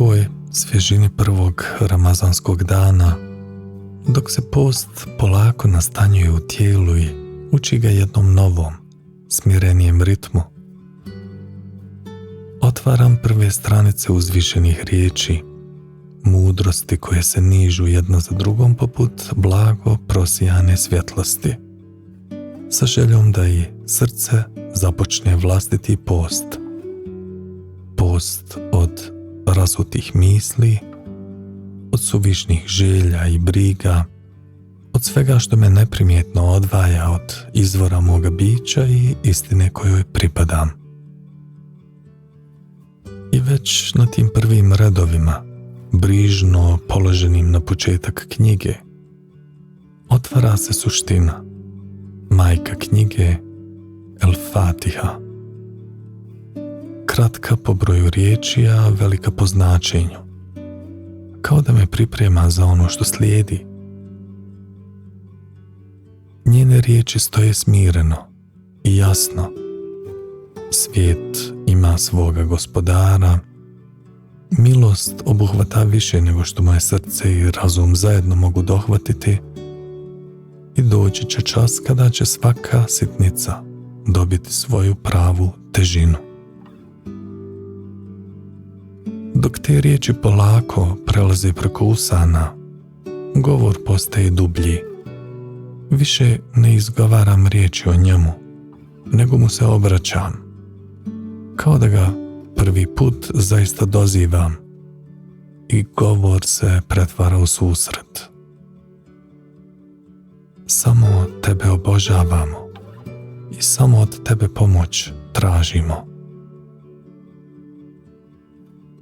ovoj svježini prvog ramazanskog dana, dok se post polako nastanjuje u tijelu i uči ga jednom novom, smirenijem ritmu, otvaram prve stranice uzvišenih riječi, mudrosti koje se nižu jedna za drugom poput blago prosijane svjetlosti, sa željom da i srce započne vlastiti post. Post od rasutih misli, od suvišnih želja i briga, od svega što me neprimjetno odvaja od izvora moga bića i istine kojoj pripadam. I već na tim prvim redovima, brižno položenim na početak knjige, otvara se suština, majka knjige, El Fatiha. Kratka po broju riječi, a velika po značenju, kao da me priprema za ono što slijedi. Njene riječi stoje smireno i jasno. Svijet ima svoga gospodara, milost obuhvata više nego što moje srce i razum zajedno mogu dohvatiti i doći će čas kada će svaka sitnica dobiti svoju pravu težinu. Dok te riječi polako prelaze preko usana, govor postaje dublji. Više ne izgovaram riječi o njemu, nego mu se obraćam, kao da ga prvi put zaista dozivam i govor se pretvara u susret. Samo tebe obožavamo i samo od tebe pomoć tražimo.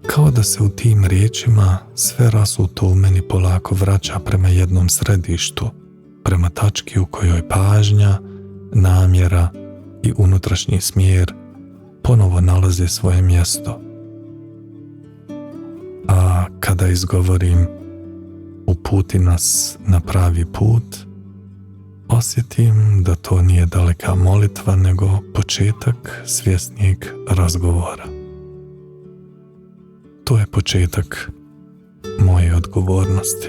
Kao da se u tim riječima sve rasuto u meni polako vraća prema jednom središtu, prema tački u kojoj pažnja, namjera i unutrašnji smjer ponovo nalaze svoje mjesto. A kada izgovorim uputi nas na pravi put, osjetim da to nije daleka molitva, nego početak svjesnijeg razgovora. To je početak moje odgovornosti.